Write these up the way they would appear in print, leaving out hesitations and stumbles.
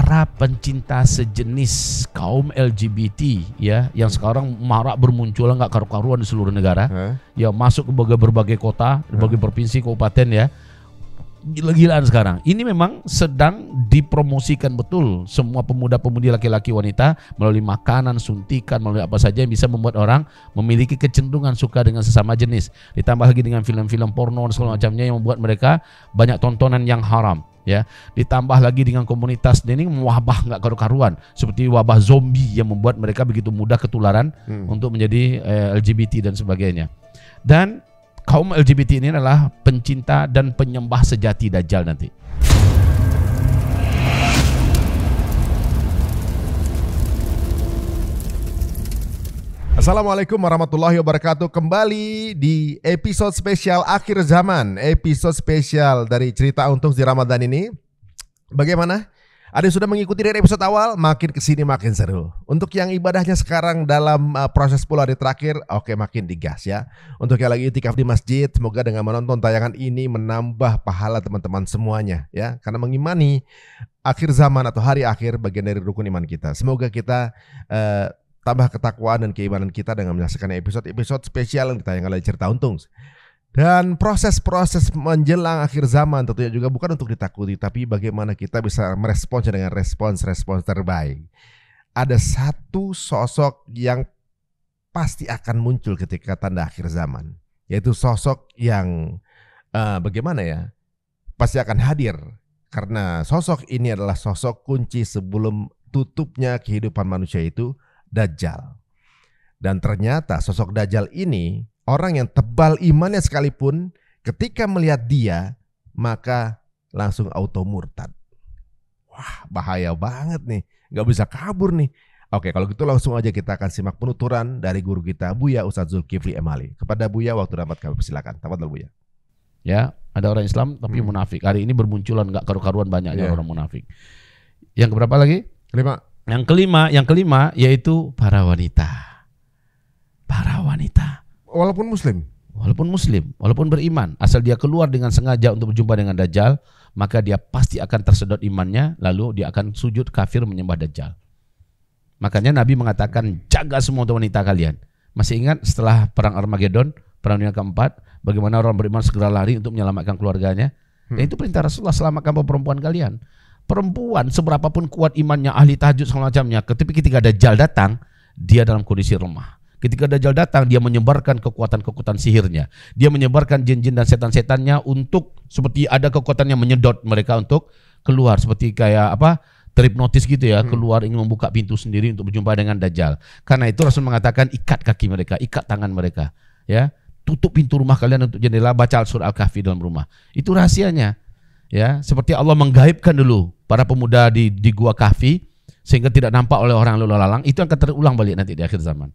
para pencinta sejenis kaum LGBT ya, yang sekarang marak bermunculan nggak karu-karuan di seluruh negara, ya masuk ke berbagai kota, berbagai provinsi, kabupaten ya. Gila-gilaan sekarang. Ini memang sedang dipromosikan betul semua pemuda-pemudi laki-laki wanita melalui makanan, suntikan, melalui apa saja yang bisa membuat orang memiliki kecenderungan suka dengan sesama jenis. Ditambah lagi dengan film-film porno dan segala macamnya yang membuat mereka banyak tontonan yang haram. Ya, ditambah lagi dengan komunitas ini wabah nggak karu-karuan seperti wabah zombie yang membuat mereka begitu mudah ketularan untuk menjadi LGBT dan sebagainya. Dan kaum LGBT ini adalah pencinta dan penyembah sejati Dajjal nanti. Assalamualaikum warahmatullahi wabarakatuh. Kembali di episode spesial akhir zaman, episode spesial dari Cerita Untung di Ramadan ini. Bagaimana? Ada yang sudah mengikuti dari episode awal, makin kesini makin seru. Untuk yang ibadahnya sekarang dalam proses 10 hari terakhir, oke, makin digas ya. Untuk yang lagi itikaf di masjid, semoga dengan menonton tayangan ini menambah pahala teman-teman semuanya ya. Karena mengimani akhir zaman atau hari akhir bagian dari rukun iman kita. Semoga kita tambah ketakwaan dan keimanan kita dengan menyaksikan episode-episode spesial yang ditayangkan oleh Cerita Untung. Dan proses-proses menjelang akhir zaman tentunya juga bukan untuk ditakuti, tapi bagaimana kita bisa meresponsnya dengan respons-respons terbaik. Ada satu sosok yang pasti akan muncul ketika tanda akhir zaman, yaitu sosok yang bagaimana ya, pasti akan hadir. Karena sosok ini adalah sosok kunci sebelum tutupnya kehidupan manusia itu, Dajjal. Dan ternyata sosok Dajjal ini orang yang tebal imannya sekalipun ketika melihat dia maka langsung auto murtad. Wah, bahaya banget nih, gak bisa kabur nih. Oke, kalau gitu langsung aja kita akan simak penuturan dari guru kita Buya Ustadz Zulkifli Emali. Kepada Buya waktu dapat kami persilakan. Tafadhol Buya. Ya, ada orang Islam tapi munafik. Hari ini bermunculan gak karu-karuan banyaknya orang munafik. Yang keberapa lagi? Yang kelima yaitu para wanita. Para wanita. Walaupun muslim, walaupun beriman, asal dia keluar dengan sengaja untuk berjumpa dengan Dajjal, maka dia pasti akan tersedot imannya, lalu dia akan sujud kafir menyembah Dajjal. Makanya Nabi mengatakan jaga semua wanita kalian. Masih ingat setelah perang Armageddon, perang dunia keempat, bagaimana orang beriman segera lari untuk menyelamatkan keluarganya? Dan itu perintah Rasulullah, selamatkan perempuan kalian. Perempuan seberapapun kuat imannya, ahli tahajud segala macamnya, ketika Dajjal datang, dia dalam kondisi lemah. Ketika Dajjal datang, dia menyebarkan kekuatan-kekuatan sihirnya. Dia menyebarkan jin-jin dan setan-setannya untuk seperti ada kekuatan yang menyedot mereka untuk keluar. Seperti kayak terhipnotis gitu ya, keluar ingin membuka pintu sendiri untuk berjumpa dengan Dajjal. Karena itu Rasul mengatakan ikat kaki mereka, ikat tangan mereka. Ya, tutup pintu rumah kalian untuk jendela, baca surah Al-Kahfi dalam rumah. Itu rahasianya. Ya, seperti Allah menggaibkan dulu para pemuda di gua Kahfi sehingga tidak nampak oleh orang lalu lalang. Itu akan terulang balik nanti di akhir zaman.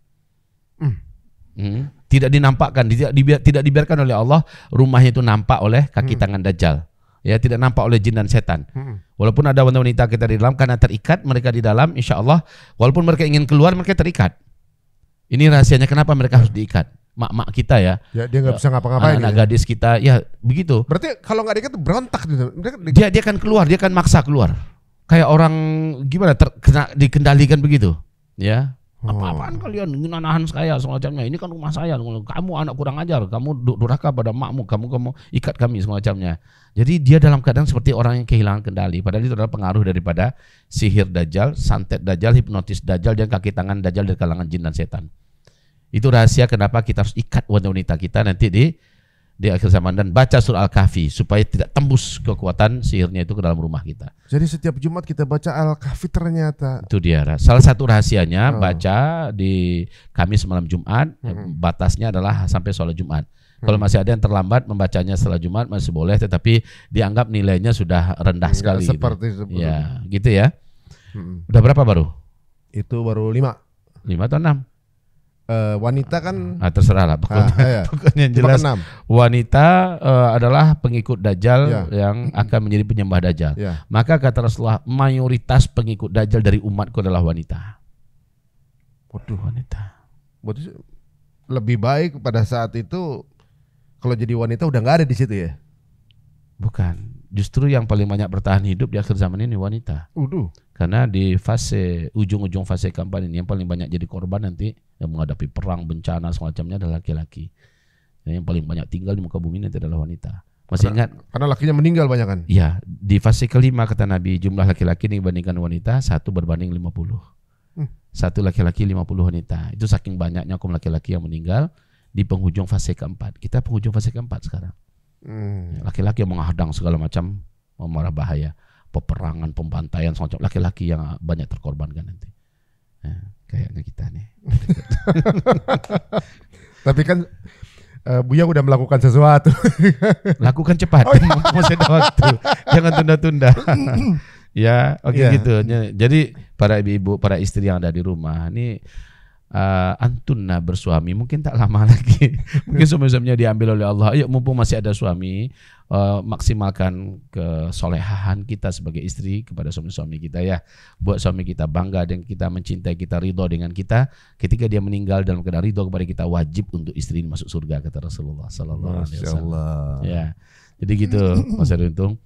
Tidak dinampakkan, tidak dibiarkan oleh Allah rumahnya itu nampak oleh kaki tangan Dajjal. Ya, tidak nampak oleh jin dan setan. Walaupun ada wanita kita di dalam, karena terikat mereka di dalam, insya Allah walaupun mereka ingin keluar mereka terikat. Ini rahasianya kenapa mereka harus diikat. Mak-mak kita ya dia nggak bisa ngapa-ngapain. Anak gadis kita ya begitu. Berarti kalau nggak diikat berontak gitu. Dia akan keluar, dia akan maksa keluar. Kayak orang gimana dikendalikan begitu. Ya. Apa-apaan kalian nahan saya semacamnya. Ini kan rumah saya. Kamu anak kurang ajar, kamu durhaka pada makmu, kamu ikat kami semacamnya. Jadi dia dalam keadaan seperti orang yang kehilangan kendali. Padahal itu adalah pengaruh daripada sihir Dajjal, santet Dajjal, hipnotis Dajjal, dan kaki tangan Dajjal dari kalangan jin dan setan. Itu rahasia kenapa kita harus ikat wanita kita nanti di akhir zaman dan baca surah Al-Kahfi supaya tidak tembus kekuatan sihirnya itu ke dalam rumah kita. Jadi setiap Jumat kita baca Al-Kahfi ternyata. Itu dia. Salah satu rahasianya baca di Kamis malam Jumat, batasnya adalah sampai sholat Jumat. Kalau masih ada yang terlambat membacanya setelah Jumat masih boleh, tetapi dianggap nilainya sudah rendah sekali. Seperti gitu. Ya, gitu ya. Udah berapa baru? Itu baru 5. 5 atau 6? Wanita kan terserah lah pokoknya, pokoknya yang jelas wanita adalah pengikut Dajjal yang akan menjadi penyembah Dajjal. Maka kata Rasulullah, mayoritas pengikut Dajjal dari umatku adalah wanita. Waduh, wanita. Berarti lebih baik pada saat itu kalau jadi wanita udah nggak ada di situ ya? Bukan. Justru yang paling banyak bertahan hidup di akhir zaman ini wanita. Karena di fase ujung-ujung fase keempat ini yang paling banyak jadi korban nanti yang menghadapi perang, bencana semacamnya adalah laki-laki. Yang paling banyak tinggal di muka bumi nanti adalah wanita. Masih ingat? Karena lakinya meninggal banyak kan? Iya, di fase kelima kata Nabi jumlah laki-laki dibandingkan wanita 1 berbanding 50. 1 laki-laki 50 wanita. Itu saking banyaknya kaum laki-laki yang meninggal di penghujung fase keempat. Kita penghujung fase keempat sekarang. Laki-laki yang menghadang segala macam marah bahaya, peperangan, pembantaian semacam, laki-laki yang banyak terkorbankan nanti. Nah, kayaknya kita nih. Tapi kan Buya udah melakukan sesuatu. Lakukan cepat, masih ada waktu. Jangan tunda-tunda. Ya, oke gitu. Jadi para ibu-ibu, para istri yang ada di rumah, ini antunna bersuami mungkin tak lama lagi. Mungkin suami-suaminya diambil oleh Allah. Ayo mumpung masih ada suami, maksimalkan kesolehahan kita sebagai istri kepada suami-suami kita ya. Buat suami kita bangga dan kita mencintai, kita ridho dengan kita. Ketika dia meninggal dalam keadaan ridho kepada kita, wajib untuk istri ini masuk surga kata Rasulullah sallallahu alaihi wasallam. Ya. Jadi gitu Mas Erintung.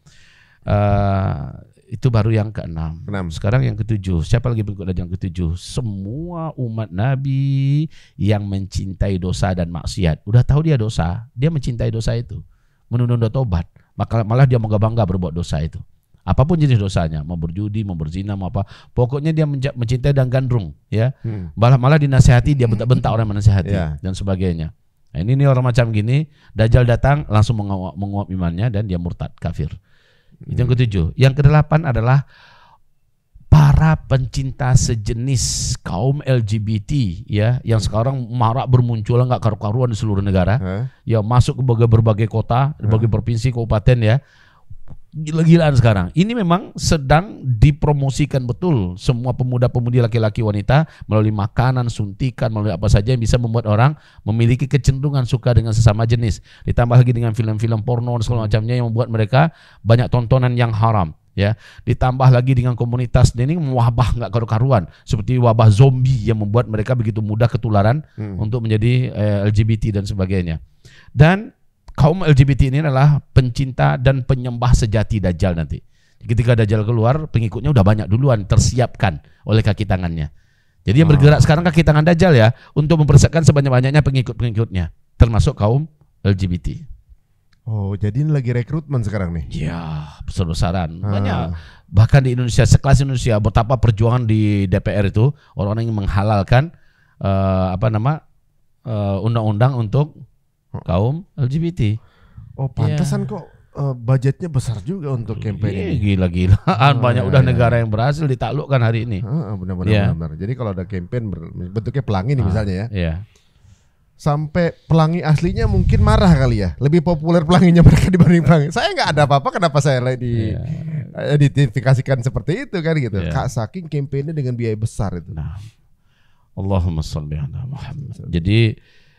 Itu baru yang ke-6. Sekarang yang ke-7. Siapa lagi berikut yang ke-7? Semua umat Nabi yang mencintai dosa dan maksiat. Udah tahu dia dosa, dia mencintai dosa itu, menunda-nunda tobat. Maka malah dia bangga-bangga berbuat dosa itu. Apapun jenis dosanya, mau berjudi, mau berzina, mau apa. Pokoknya dia mencintai dan gandrung, ya. Malah dinasihati, dia bentak-bentak orang menasihati dan sebagainya. Nah, ini orang macam gini, Dajjal datang langsung menguap imannya dan dia murtad, kafir. Itu yang ke-7. Yang ke-8 adalah para pencinta sejenis kaum LGBT ya, yang sekarang marak bermunculan nggak karu-karuan di seluruh negara. Ya masuk ke berbagai kota, berbagai provinsi, kabupaten ya. Gila-gilaan sekarang. Ini memang sedang dipromosikan betul semua pemuda-pemudi laki-laki wanita melalui makanan, suntikan, melalui apa saja yang bisa membuat orang memiliki kecenderungan suka dengan sesama jenis. Ditambah lagi dengan film-film porno dan segala macamnya yang membuat mereka banyak tontonan yang haram. Ya, ditambah lagi dengan komunitas ini wabah nggak karu-karuan seperti wabah zombie yang membuat mereka begitu mudah ketularan untuk menjadi LGBT dan sebagainya. Dan kaum LGBT ini adalah pencinta dan penyembah sejati Dajjal nanti. Ketika Dajjal keluar, pengikutnya udah banyak duluan tersiapkan oleh kaki tangannya. Jadi yang bergerak sekarang kaki tangan Dajjal ya, untuk mempersiapkan sebanyak-banyaknya pengikut-pengikutnya, termasuk kaum LGBT. Oh, jadi ini lagi rekrutmen sekarang nih? Ya, besar-besaran. Banyak. Bahkan di Indonesia, sekelas Indonesia, betapa perjuangan di DPR itu, orang-orang yang menghalalkan undang-undang untuk kaum LGBT. Oh, pantesan kok budgetnya besar juga untuk campaign ini. Gila-gilaan banyak udah negara yang berhasil ditaklukkan hari ini. Benar-benar. Jadi kalau ada campaign bentuknya pelangi nih misalnya ya. Iya. Sampai pelangi aslinya mungkin marah kali ya. Lebih populer pelanginya mereka dibanding pelangi. Saya nggak ada apa-apa, kenapa saya diidentifikasikan seperti itu kan gitu. Kak, saking campaignnya dengan biaya besar itu. Nah, Allahumma sholli ala Muhammad. Jadi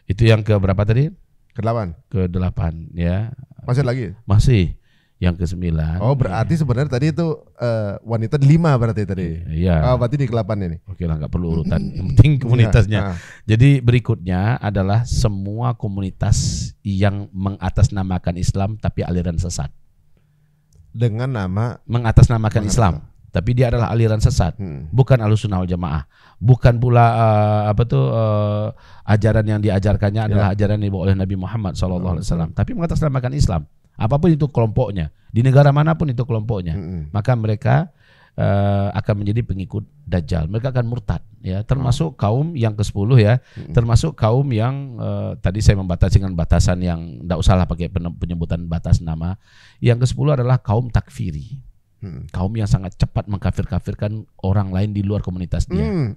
itu yang ke berapa tadi? Ke-8 ya. Masih lagi? Masih. Yang ke-9. Oh, berarti sebenarnya tadi itu wanita 5 berarti tadi. Iya. Oh, berarti di ke-8 ini. Oke lah, nggak perlu urutan. Yang penting komunitasnya. Jadi berikutnya adalah semua komunitas yang mengatasnamakan Islam tapi aliran sesat. Dengan nama mengatasnamakan Islam. Tapi dia adalah aliran sesat, bukan Ahlussunnah wal Jamaah, bukan pula ajaran yang diajarkannya adalah ajaran yang dibawa oleh Nabi Muhammad SAW. Tapi mengatasnamakan Islam, apapun itu kelompoknya, di negara manapun itu kelompoknya, maka mereka akan menjadi pengikut Dajjal. Mereka akan murtad, ya, termasuk kaum yang ke-10 ya, termasuk kaum yang tadi saya membatasi dengan batasan yang tidak usahlah pakai penyebutan batas nama. Yang ke-10 adalah kaum takfiri. Kaum yang sangat cepat mengkafir-kafirkan orang lain di luar komunitas dia.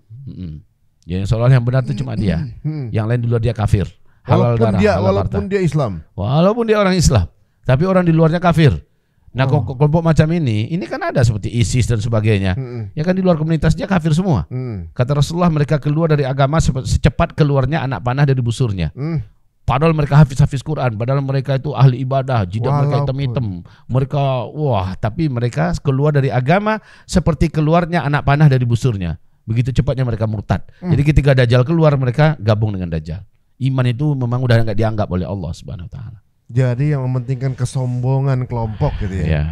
Yang seolah yang benar itu cuma dia. Yang lain di luar dia kafir. Walaupun dia Islam. Walaupun dia orang Islam, tapi orang di luarnya kafir. Nah, kelompok macam ini kan ada seperti ISIS dan sebagainya. Ya kan di luar komunitas dia kafir semua. Kata Rasulullah, mereka keluar dari agama secepat keluarnya anak panah dari busurnya. Padahal mereka hafiz Quran, padahal mereka itu ahli ibadah, jidat mereka hitam-hitam. Mereka, tapi mereka keluar dari agama seperti keluarnya anak panah dari busurnya. Begitu cepatnya mereka murtad. Jadi ketika Dajjal keluar, mereka gabung dengan Dajjal. Iman itu memang udah nggak dianggap oleh Allah Subhanahu wa taala. Jadi yang mementingkan kesombongan kelompok gitu ya. Ya. Ya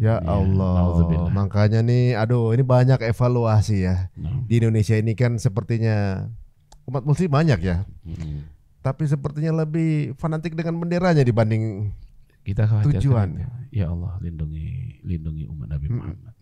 Ya, Allah. nauzubillah. Makanya nih, aduh ini banyak evaluasi ya. Nah. Di Indonesia ini kan sepertinya umat muslim banyak ya. Mm. Tapi sepertinya lebih fanatik dengan benderanya dibanding Kita khawatir tujuan. ya Allah, lindungi umat Nabi Muhammad.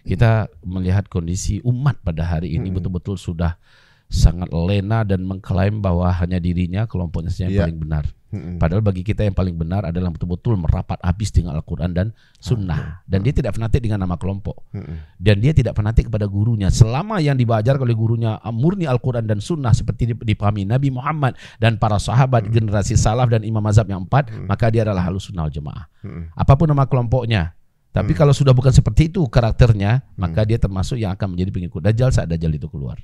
Kita melihat kondisi umat pada hari ini betul-betul sudah sangat lena dan mengklaim bahwa hanya dirinya, kelompoknya saja yang Iya. paling benar. Padahal bagi kita yang paling benar adalah betul-betul merapat habis dengan Al-Quran dan Sunnah. Dan dia tidak fanatik dengan nama kelompok. Dan dia tidak fanatik kepada gurunya. Selama yang dibajar oleh gurunya murni Al-Quran dan Sunnah seperti dipahami Nabi Muhammad dan para sahabat generasi salaf dan imam mazhab yang 4, maka dia adalah Ahlus Sunnah wal Jamaah. Apapun nama kelompoknya. Tapi kalau sudah bukan seperti itu karakternya, maka dia termasuk yang akan menjadi pengikut Dajjal saat Dajjal itu keluar.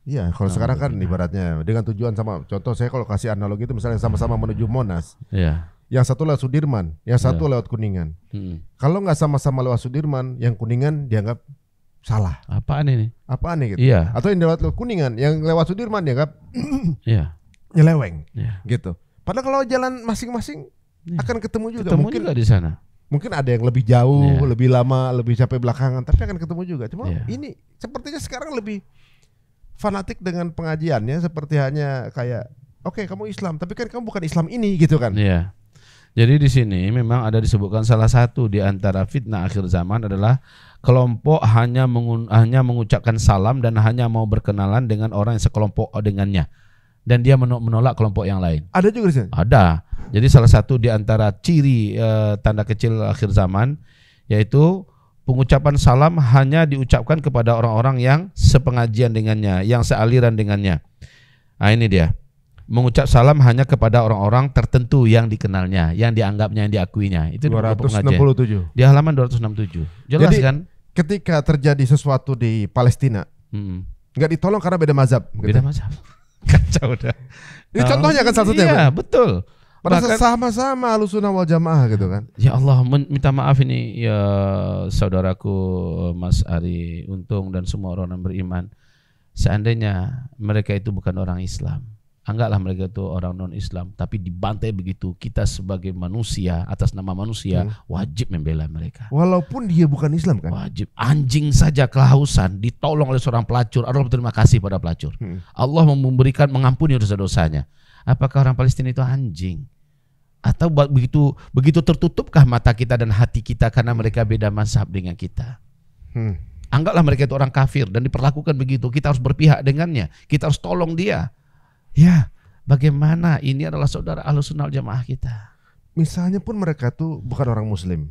Iya, kalau sekarang kan ibaratnya dengan tujuan sama. Contoh saya kalau kasih analogi itu misalnya sama-sama menuju Monas. Iya. Yang satu lewat Sudirman, yang satu lewat Kuningan. Kalau nggak sama-sama lewat Sudirman, yang Kuningan dianggap salah. Apaan ini? Apaan nih gitu? Iya. Atau yang lewat Kuningan, yang lewat Sudirman dianggap Iya. nyeleweng, Iya. gitu. Padahal kalau jalan masing-masing akan ketemu juga. Ketemu Mungkin juga di sana. mungkin ada yang lebih jauh, Iya. lebih lama, lebih sampai belakangan, tapi akan ketemu juga. Cuma Iya. ini sepertinya sekarang lebih fanatik dengan pengajiannya, seperti hanya kayak oke, kamu Islam, tapi kan kamu bukan Islam ini gitu kan. Iya. Jadi di sini memang ada disebutkan salah satu di antara fitnah akhir zaman adalah kelompok hanya mengucapkan salam dan hanya mau berkenalan dengan orang yang sekelompok dengannya. Dan dia menolak kelompok yang lain. Ada juga di sini. Ada. Jadi salah satu di antara ciri tanda kecil akhir zaman yaitu pengucapan salam hanya diucapkan kepada orang-orang yang sepengajian dengannya, yang sealiran dengannya. Nah ini dia. Mengucap salam hanya kepada orang-orang tertentu yang dikenalnya, yang dianggapnya, yang diakuinya. Itu di beberapa pengajian. 267. Di halaman 267. Jelas Jadi, kan? ketika terjadi sesuatu di Palestina, nggak ditolong karena beda mazhab. Gitu. Beda mazhab. Kacau dah. Ini contohnya kan satu Iya, betul. Padahal Bahkan- sama-sama Ahlussunnah wal Jamaah gitu kan. Ya Allah, minta maaf ini ya saudaraku Mas Ari Untung dan semua orang yang beriman. Seandainya mereka itu bukan orang Islam, anggaplah mereka itu orang non-Islam, tapi dibantai begitu, kita sebagai manusia atas nama manusia wajib membela mereka. Walaupun dia bukan Islam kan. Wajib. Anjing saja kehausan ditolong oleh seorang pelacur, Allah berterima kasih pada pelacur. Allah mengampuni dosa-dosanya. Apakah orang Palestina itu anjing? Atau begitu tertutupkah mata kita dan hati kita karena mereka beda mazhab dengan kita? Anggaplah mereka itu orang kafir dan diperlakukan begitu. Kita harus berpihak dengannya. Kita harus tolong dia. Ya, bagaimana ini adalah saudara Ahlussunnah wal Jamaah kita. Misalnya pun mereka tuh bukan orang Muslim.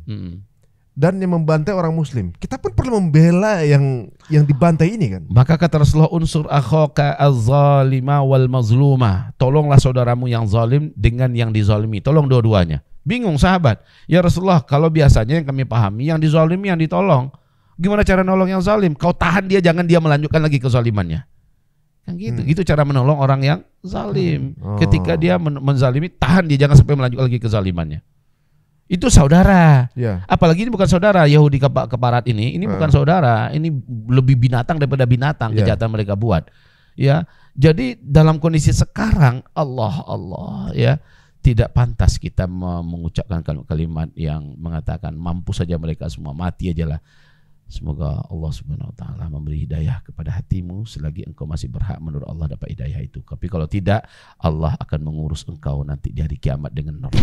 Dan yang membantai orang Muslim, kita pun perlu membela yang dibantai ini kan. Maka kata Rasulullah, unsur akhaka az-zalima wal mazluma. Tolonglah saudaramu yang zalim dengan yang dizalimi. Tolong dua-duanya. Bingung sahabat. Ya Rasulullah, kalau biasanya yang kami pahami yang dizalimi yang ditolong. Gimana cara nolong yang zalim? Kau tahan dia, jangan dia melanjutkan lagi kezalimannya. Kan gitu. Gitu cara menolong orang yang zalim. Ketika dia menzalimi, tahan dia, jangan sampai melanjutkan lagi kezalimannya. Itu saudara. Ya. Apalagi ini bukan saudara Yahudi keparat ini bukan saudara, ini lebih binatang daripada binatang kejahatan mereka buat. Ya. Jadi dalam kondisi sekarang Allah ya, tidak pantas kita mengucapkan kalimat yang mengatakan mampu saja mereka semua, mati aja lah. Semoga Allah Subhanahu wa taala memberi hidayah kepada hatimu selagi engkau masih berhak menurut Allah dapat hidayah itu. Tapi kalau tidak, Allah akan mengurus engkau nanti di hari kiamat dengan neraka.